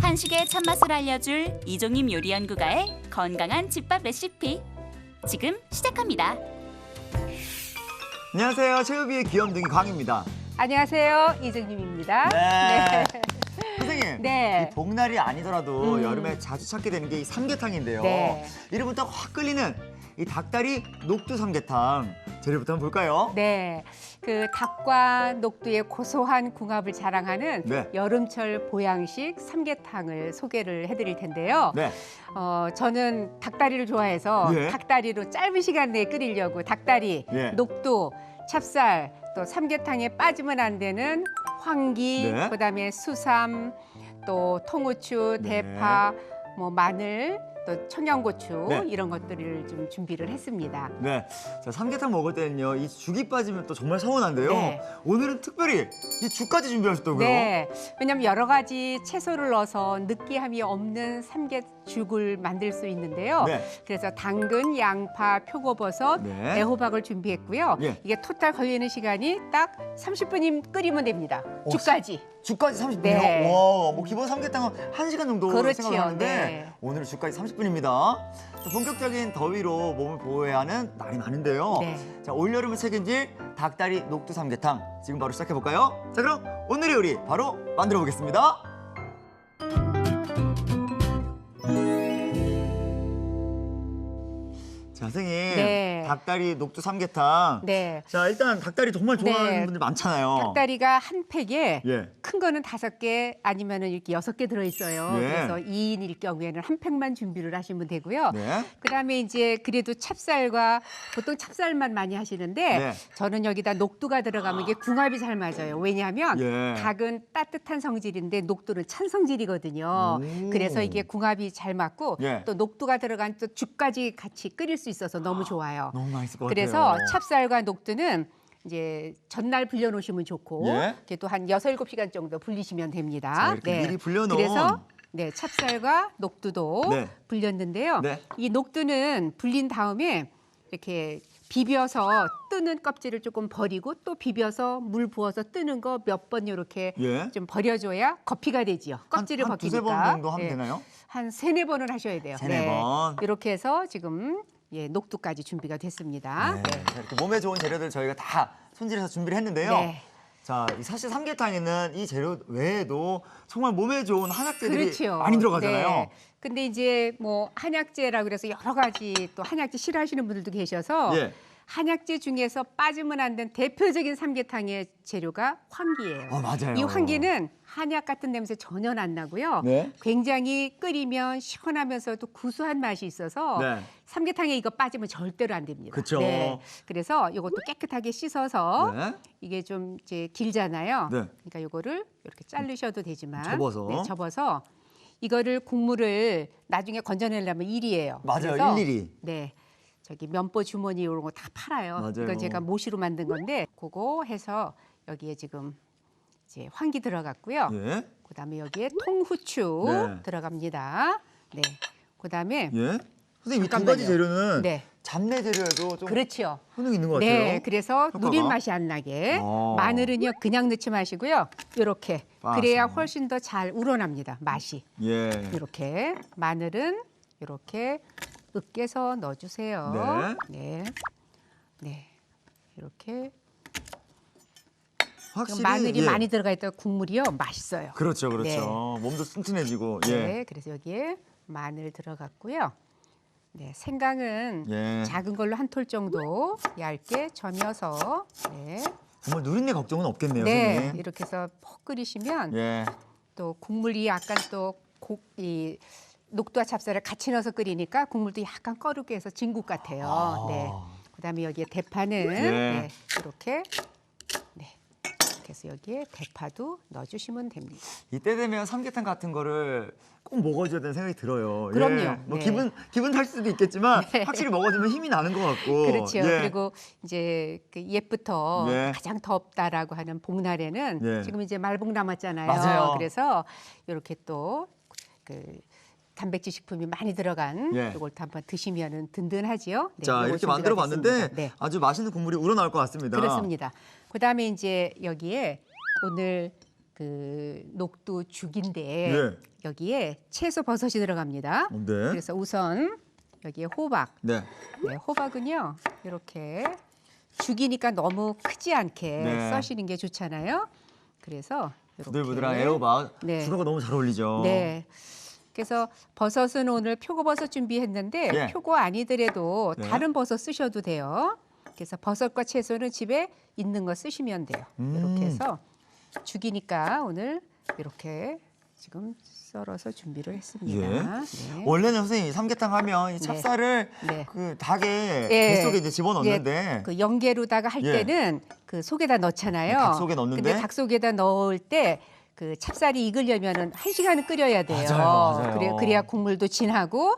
한식의 참맛을 알려줄 이종임 요리연구가의 건강한 집밥 레시피. 지금 시작합니다. 안녕하세요. 최우비의 귀염둥이 광입니다. 안녕하세요. 이정님입니다. 네. 선생님, 네. 이 복날이 아니더라도 여름에 자주 찾게 되는 게 이 삼계탕인데요. 네. 이름부터 확 끌리는 이 닭다리 녹두 삼계탕. 재료부터 한번 볼까요? 네. 그 닭과 녹두의 고소한 궁합을 자랑하는 네. 여름철 보양식 삼계탕을 소개를 해드릴 텐데요. 네. 저는 닭다리를 좋아해서 예. 닭다리로 짧은 시간 내에 끓이려고 닭다리, 예. 녹두, 찹쌀, 또 삼계탕에 빠지면 안 되는 황기, 네. 그다음에 수삼, 또 통후추, 네. 대파, 뭐 마늘, 또 청양고추 네. 이런 것들을 좀 준비를 했습니다. 네. 자, 삼계탕 먹을 때는요, 이 죽이 빠지면 또 정말 서운한데요. 네. 오늘은 특별히 이 죽까지 준비하셨다고요? 네, 왜냐하면 여러 가지 채소를 넣어서 느끼함이 없는 삼계죽을 만들 수 있는데요. 네. 그래서 당근, 양파, 표고버섯, 네. 애호박을 준비했고요. 예. 이게 토탈 걸리는 시간이 딱 30분이면 끓이면 됩니다. 죽까지. 죽까지 30분이요? 네. 와, 뭐 기본 삼계탕은 1시간 정도 그렇지요. 생각하는데 네. 오늘은 죽까지 30분입니다. 본격적인 더위로 몸을 보호해야 하는 날이 많은데요. 네. 자, 올여름을 책임질 닭다리 녹두 삼계탕 지금 바로 시작해 볼까요? 자, 그럼 오늘의 요리 바로 만들어 보겠습니다. 자, 선생님, 네. 닭다리 녹두 삼계탕. 네. 자, 일단 닭다리 정말 좋아하는 네. 분들 많잖아요. 닭다리가 한 팩에 예. 큰 거는 5개 아니면은 이렇게 6개 들어있어요. 네. 그래서 2인일 경우에는 한 팩만 준비를 하시면 되고요. 네. 그다음에 이제 그래도 찹쌀과 보통 찹쌀만 많이 하시는데 네. 저는 여기다 녹두가 들어가면 이게 궁합이 잘 맞아요. 왜냐하면 예. 닭은 따뜻한 성질인데 녹두는 찬 성질이거든요. 오. 그래서 이게 궁합이 잘 맞고 예. 또 녹두가 들어간 또 죽까지 같이 끓일 수 있어서 너무 좋아요. 너무 맛있을 것 그래서 같아요. 찹쌀과 녹두는 이제 전날 불려놓으시면 좋고 예. 그래도 한 6-7시간 정도 불리시면 됩니다. 자, 이렇게 미리 불려놓은. 그래서 네, 찹쌀과 녹두도 네. 불렸는데요. 네. 이 녹두는 불린 다음에 이렇게 비벼서 뜨는 껍질을 조금 버리고 또 비벼서 물 부어서 뜨는 거 몇 번 이렇게 예. 좀 버려줘야 거피가 되지요. 껍질을 한 벗기니까. 두세 번 정도 하면 네. 되나요? 한 3-4번을 하셔야 돼요. 세네 번. 이렇게 해서 지금 녹두까지 준비가 됐습니다. 네. 자, 이렇게 몸에 좋은 재료들 저희가 다 손질해서 준비를 했는데요. 네. 자, 사실 삼계탕에는 이 재료 외에도 정말 몸에 좋은 한약재들이 그렇죠. 많이 들어가잖아요. 네. 근데 이제 뭐 한약재라고 그래서 여러 가지 또 한약재 싫어하시는 분들도 계셔서 예. 한약재 중에서 빠지면 안 되는 대표적인 삼계탕의 재료가 황기예요. 맞아요. 이 황기는 한약 같은 냄새 전혀 안 나고요. 네. 굉장히 끓이면 시원하면서도 구수한 맛이 있어서 네. 삼계탕에 이거 빠지면 절대로 안 됩니다. 그쵸. 그래서 이것도 깨끗하게 씻어서 네. 이게 좀 이제 길잖아요. 네. 그러니까 이거를 이렇게 자르셔도 되지만 접어서. 네, 접어서 이거를 국물을 나중에 건져내려면 일이에요. 맞아요. 그래서 일일이. 네. 저기 면보 주머니 이런 거 다 팔아요. 맞아요. 이건 제가 모시로 만든 건데 그거 해서 여기에 지금 이제 황기 들어갔고요. 예. 그다음에 여기에 통후추 네. 들어갑니다. 네. 그다음에 예. 선생님, 이 두 잠깐만요. 가지 재료는 네. 잡내 재료에도 좀 그렇죠. 효능이 있는 것 같아요. 네, 그래서 효과가? 누린 맛이 안 나게 마늘은요 그냥 넣지 마시고요. 이렇게 빻아서. 그래야 훨씬 더 잘 우러납니다. 맛이 예. 이렇게 마늘은 이렇게 으깨서 넣어주세요. 네, 네, 이렇게 확실히 마늘이 예. 많이 들어가 있다 국물이요 맛있어요. 그렇죠, 그렇죠. 네. 몸도 튼튼해지고. 예. 네, 그래서 여기에 마늘 들어갔고요. 네, 생강은 예. 작은 걸로 한 톨 정도 얇게 점여서 네. 정말 누린내 걱정은 없겠네요, 네, 선생님. 이렇게 해서 퍽 끓이시면 예. 또 국물이 약간 또 이 녹두와 찹쌀을 같이 넣어서 끓이니까 국물도 약간 꺼르게 해서 진국 같아요. 네. 그다음에 여기에 대파는 네, 이렇게 네. 이렇게 해서 여기에 대파도 넣어주시면 됩니다. 이때 되면 삼계탕 같은 거를 꼭 먹어줘야 되는 생각이 들어요. 그럼요. 예. 뭐 네. 기분 탈 수도 있겠지만 네. 확실히 먹어주면 힘이 나는 것 같고. 그렇죠. 예. 그리고 이제 그 옛부터 예. 가장 덥다라고 하는 복날에는 예. 지금 이제 말복 남았잖아요. 맞아요. 그래서 이렇게 또 그 단백질 식품이 많이 들어간 예. 이걸 또 한번 드시면은 든든하지요. 네, 자, 요거 이렇게 준비가 만들어 봤는데 됐습니다. 네. 아주 맛있는 국물이 우러나올 것 같습니다. 그렇습니다. 그다음에 이제 여기에 오늘 그 녹두 죽인데 예. 여기에 채소 버섯이 들어갑니다. 네. 그래서 우선 여기에 호박. 네. 네, 호박은요. 이렇게 죽이니까 너무 크지 않게 네. 써시는 게 좋잖아요. 그래서 이렇게. 부들부들한 애호박. 네. 주로가 너무 잘 어울리죠. 네. 그래서 버섯은 오늘 표고버섯 준비했는데 예. 표고 아니더라도 네. 다른 버섯 쓰셔도 돼요. 그래서 버섯과 채소는 집에 있는 거 쓰시면 돼요. 이렇게 해서 죽이니까 오늘 이렇게 지금 썰어서 준비를 했습니다. 예. 네. 원래는 선생님 삼계탕 하면 이 네. 찹쌀을 네. 그 닭의 예. 뱃속에 이제 집어넣는데 예, 그 연계로다가 할 예. 때는 그 속에다 넣잖아요. 닭 속에 넣는데? 근데 닭 속에다 넣을 때 그 찹쌀이 익으려면은 1시간은 끓여야 돼요. 맞아요. 그래야 국물도 진하고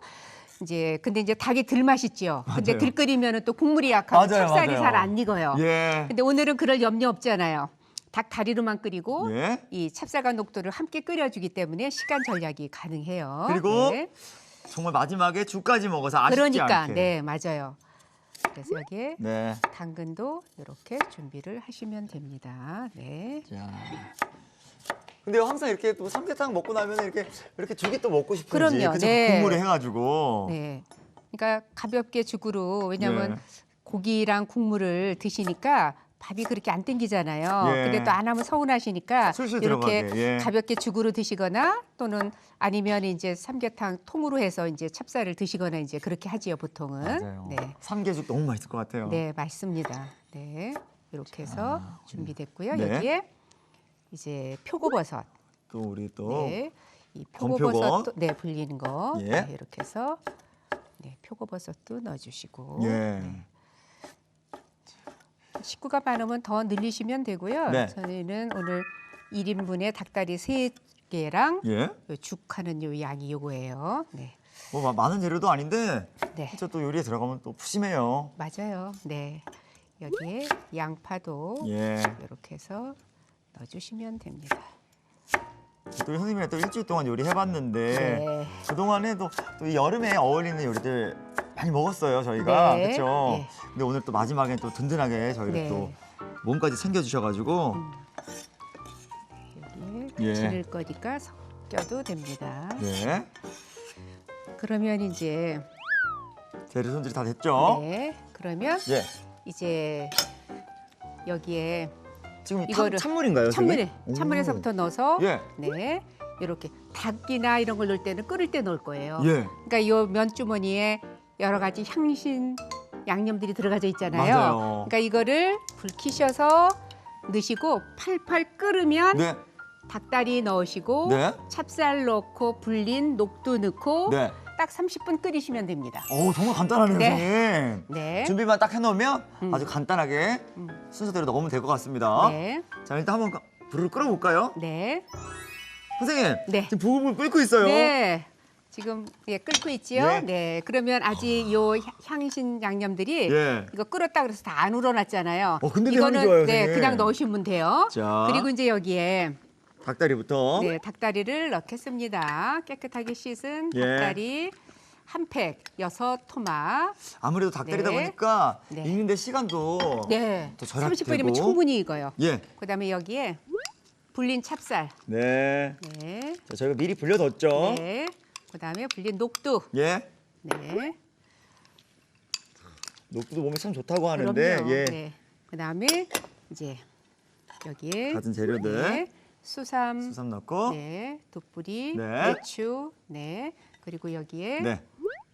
이제 근데 이제 닭이 덜 맛있죠. 근데 맞아요. 덜 끓이면은 또 국물이 약하고 맞아요, 찹쌀이 맞아요. 잘 안 익어요. 예. 근데 오늘은 그럴 염려 없잖아요. 닭 다리로만 끓이고 예. 이 찹쌀과 녹두를 함께 끓여주기 때문에 시간 절약이 가능해요. 그리고 네. 정말 마지막에 죽까지 먹어서 아쉽지 그러니까 않게. 네 맞아요. 그래서 여기에 네. 당근도 이렇게 준비를 하시면 됩니다. 네. 자. 근데 항상 이렇게 또 삼계탕 먹고 나면 이렇게 죽이 또 먹고 싶은지 그럼요. 그쵸? 네. 국물에 해가지고. 네. 그러니까 가볍게 죽으로 왜냐하면 네. 고기랑 국물을 드시니까 밥이 그렇게 안 땡기잖아요. 예. 근데 또 안 하면 서운하시니까 술술 이렇게 들어가게, 예. 가볍게 죽으로 드시거나 또는 아니면 이제 삼계탕 통으로 해서 이제 찹쌀을 드시거나 이제 그렇게 하지요 보통은. 맞아요. 네. 삼계죽 너무 맛있을 것 같아요. 네, 맛있습니다. 네. 이렇게 해서 준비됐고요. 네. 여기에 이제 표고버섯. 또 우리 또 네. 이 건표고. 표고버섯도 네, 불리는 거. 예. 네, 이렇게 해서 네, 표고버섯도 넣어 주시고. 예. 식구가 많으면 더 늘리시면 되고요. 네. 저희는 오늘 1인분에 닭다리 3개랑 예. 요 죽하는 요 양이 요거예요. 네. 뭐 많은 재료도 아닌데 네. 진짜 또 요리에 들어가면 또 푸짐해요. 맞아요. 네. 여기에 양파도 예. 이렇게 해서 넣어 주시면 됩니다. 또 선생님이랑 또 일주일 동안 요리 해봤는데 네. 그동안에도 또 이 여름에 어울리는 요리들 많이 먹었어요 저희가. 네. 그렇죠. 네. 근데 오늘 또 마지막엔 또 든든하게 저희를 네. 또 몸까지 챙겨주셔가지고 여기에 예. 지를 거니까 섞여도 됩니다. 예. 그러면 이제 재료 손질이 다 됐죠? 네. 그러면 예. 이제 여기에 지금 이거를 찬물인가요? 찬물에 저게? 찬물에서부터 넣어서 예. 네 이렇게 닭이나 이런 걸 넣을 때는 끓을 때 넣을 거예요. 예. 그러니까 이 면주머니에 여러 가지 향신 양념들이 들어가져 있잖아요. 맞아요. 그러니까 이거를 불 켜셔서 넣으시고 팔팔 끓으면 네. 닭다리 넣으시고 네. 찹쌀 넣고 불린 녹두 넣고 네. 딱 30분 끓이시면 됩니다. 오 정말 간단하네요, 네. 선생님. 네. 준비만 딱 해놓으면 아주 간단하게 순서대로 넣으면 될 것 같습니다. 네. 자 일단 한번 불을 끌어볼까요? 네. 선생님 네. 지금 부글부글 끓고 있어요. 네. 지금 예, 끓고 있지요? 예. 네. 그러면 아직 요 향신 양념들이 예. 이거 끓었다 그래서 다 안 우러났잖아요. 근데 이거는 향이 좋아요, 네, 선생님. 그냥 넣으시면 돼요. 자. 그리고 이제 여기에 닭다리부터. 네, 닭다리를 넣겠습니다. 깨끗하게 씻은 예. 닭다리 한 팩, 6토막. 아무래도 닭다리다 네. 보니까 네. 익는데 시간도 네. 또 절약되고. 30분이면 충분히 익어요. 예. 그다음에 여기에 불린 찹쌀. 네. 네. 자, 저희가 미리 불려뒀죠. 네. 그다음에 불린 녹두. 예. 네. 녹두도 몸에 참 좋다고 하는데 그럼요. 예. 네. 그다음에 이제 여기에 가진 재료들. 네. 수삼, 수삼 넣고. 네, 돋뿌리, 네. 배추, 네, 그리고 여기에 네.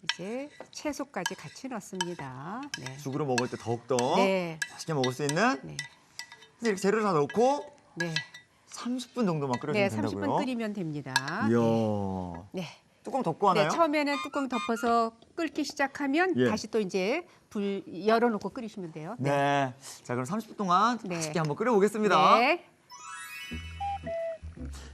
이제 채소까지 같이 넣습니다. 네. 죽으로 먹을 때 더욱더 네. 맛있게 먹을 수 있는 네. 이렇게 재료를 다 넣고 네. 30분 정도만 끓여주면 네, 된다고요? 30분 끓이면 됩니다. 이야. 네. 뚜껑 덮고 하나요? 네, 처음에는 뚜껑 덮어서 끓기 시작하면 예. 다시 또 이제 불 열어놓고 끓이시면 돼요. 네. 자, 그럼 30분 동안 네. 맛있게 한번 끓여보겠습니다. 네.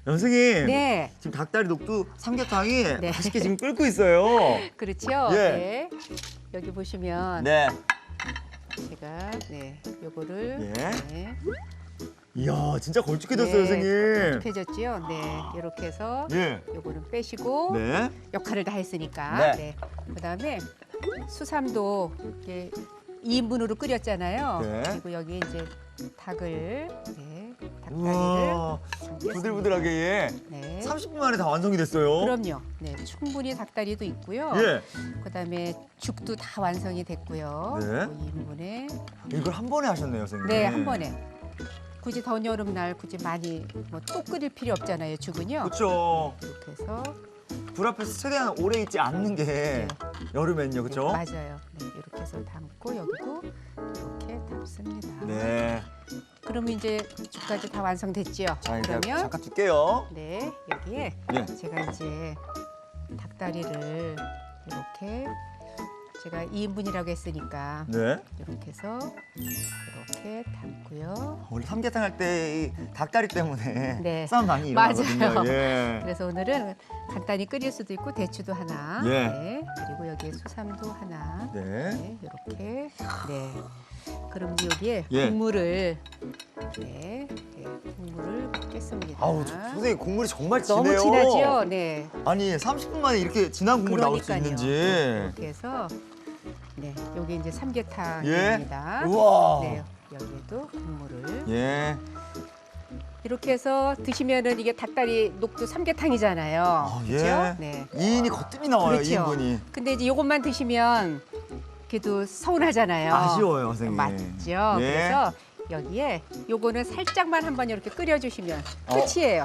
선생님. 네. 지금 닭다리 녹두 삼계탕이 네. 맛있게 지금 끓고 있어요. 그렇죠. 예. 네. 여기 보시면 네. 제가 네, 요거를 예. 네. 이야, 진짜 걸쭉해졌어요, 네, 선생님. 해졌지요. 네, 이렇게 해서 예. 요거는 빼시고 네. 역할을 다 했으니까. 네. 네. 그다음에 수삼도 이렇게 2인분으로 끓였잖아요. 네. 그리고 여기 이제 닭을 닭다리를 우와, 담겠습니다. 부들부들하게 예. 네. 30분 만에 다 완성이 됐어요. 그럼요. 네, 충분히 닭다리도 있고요. 예. 그다음에 죽도 다 완성이 됐고요. 네. 2인분에. 이걸 한 번에 하셨네요, 선생님. 네, 한 번에. 굳이 더운 여름날 굳이 많이 뭐 또 끓일 필요 없잖아요, 죽은요. 그렇죠. 이렇게 해서 불 앞에서 최대한 오래 있지 않는 게 여름엔요, 그렇죠? 맞아요. 네, 이렇게 해서 담고 여기도 이렇게 담습니다. 네. 그러면 이제 죽까지 다 완성됐죠. 자, 이제 그러면 잠깐 둘게요. 네, 여기에 예. 제가 이제 닭다리를 이렇게 제가 2인분이라고 했으니까 네. 이렇게 해서 이렇게 담고요. 원래 삼계탕 할 때 이 닭다리 때문에 네. 싸움 많이 맞아요. 일어나거든요. 예. 그래서 오늘은 간단히 끓일 수도 있고 대추도 하나, 예. 네, 그리고 여기에 수삼도 하나, 네. 네, 이렇게, 네. 그럼 이제 여기에 예. 국물을, 네, 국물을 붓겠습니다. 아우, 선생님 국물이 정말 진해요. 너무 진하죠, 네. 아니, 30분 만에 이렇게 진한 국물 나올 수 그러니까요. 있는지. 이렇게 해서, 네, 여기 이제 삼계탕입니다. 예. 우와. 네, 여기에도 국물을. 예. 이렇게 해서 드시면은 이게 닭다리 녹두 삼계탕이잖아요. 예. 그렇죠? 네. 2인이 거뜬히 나와요, 그렇죠. 2인분이. 근데 이제 이것만 드시면 그래도 서운하잖아요. 아쉬워요, 선생님. 맞죠. 예. 그래서 여기에 요거는 살짝만 한번 이렇게 끓여주시면 끝이에요.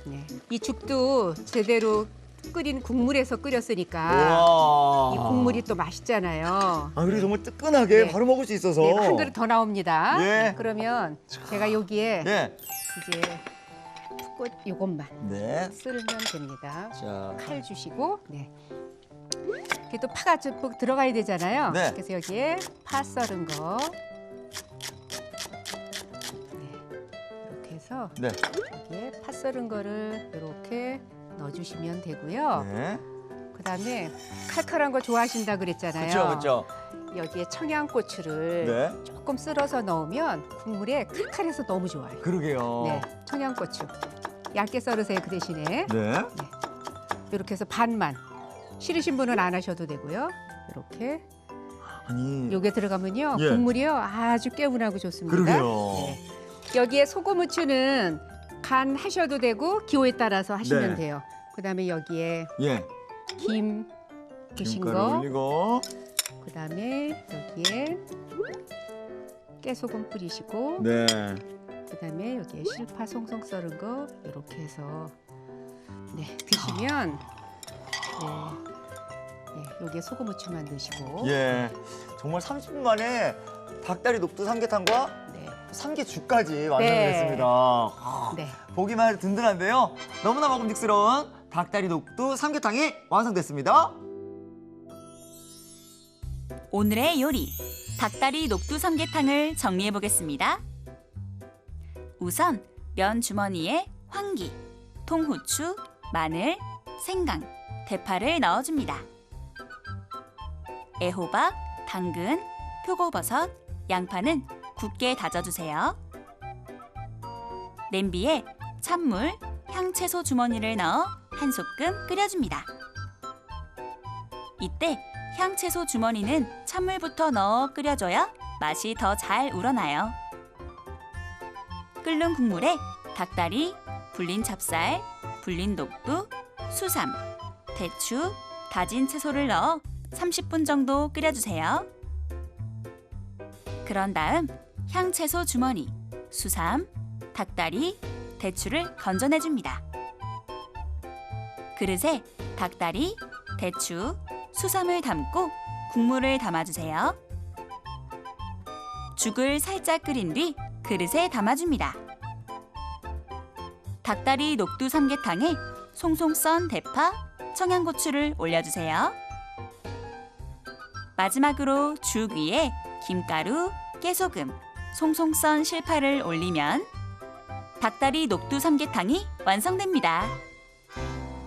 네. 이 죽도 제대로 끓인 국물에서 끓였으니까 우와. 이 국물이 또 맛있잖아요. 아, 그리고 정말 뜨끈하게 네. 바로 먹을 수 있어서. 네, 한 그릇 더 나옵니다. 예. 네, 그러면 제가 여기에 예. 이제 풋꽃 요것만 네. 썰면 됩니다. 자. 칼 주시고, 네. 이게 또 파가 좀 들어가야 되잖아요. 네. 그래서 여기에 파 썰은 거, 네. 이렇게 해서 네. 여기에 파 썰은 거를 이렇게 넣어주시면 되고요. 네. 그다음에 칼칼한 거 좋아하신다 그랬잖아요. 그렇죠. 여기에 청양고추를 네. 조금 쓸어서 넣으면 국물에 칼칼해서 너무 좋아요. 그러게요. 네, 청양고추 얇게 썰으세요. 그 대신에 네. 이렇게 해서 반만. 싫으신 분은 안 하셔도 되고요. 이렇게 아니. 요게 들어가면요 예. 국물이요 아주 개운하고 좋습니다. 그러게요. 네. 여기에 소금 후추는 간 하셔도 되고 기호에 따라서 하시면 네. 돼요. 그다음에 여기에 예. 김 드신 김가루 거, 올리고. 그다음에 여기에 깨소금 뿌리시고, 네. 그다음에 여기에 실파 송송 썰은 거 이렇게 해서 네 드시면 네, 여기에 소금 후추만 넣으시고 예. 정말 30분 만에 닭다리 녹두 삼계탕과 네. 삼계죽까지 완성됐습니다. 아, 네. 보기만 해도 든든한데요. 너무나 먹음직스러운 닭다리 녹두 삼계탕이 완성됐습니다. 오늘의 요리 닭다리 녹두 삼계탕을 정리해 보겠습니다. 우선 면 주머니에 황기, 통후추, 마늘, 생강, 대파를 넣어줍니다. 애호박, 당근, 표고버섯, 양파는 굵게 다져주세요. 냄비에 찬물, 향채소 주머니를 넣어 한 소끔 끓여줍니다. 이때 향채소 주머니는 찬물부터 넣어 끓여줘야 맛이 더 잘 우러나요. 끓는 국물에 닭다리, 불린 찹쌀, 불린 녹두, 수삼, 대추, 다진 채소를 넣어 30분 정도 끓여주세요. 그런 다음 향채소 주머니, 수삼, 닭다리, 대추를 건져내줍니다. 그릇에 닭다리, 대추, 수삼을 담고 국물을 담아주세요. 죽을 살짝 끓인 뒤 그릇에 담아줍니다. 닭다리 녹두 삼계탕에 송송 썬 대파, 청양고추를 올려주세요. 마지막으로 죽 위에 김가루, 깨소금, 송송 썬 실파를 올리면 닭다리 녹두 삼계탕이 완성됩니다.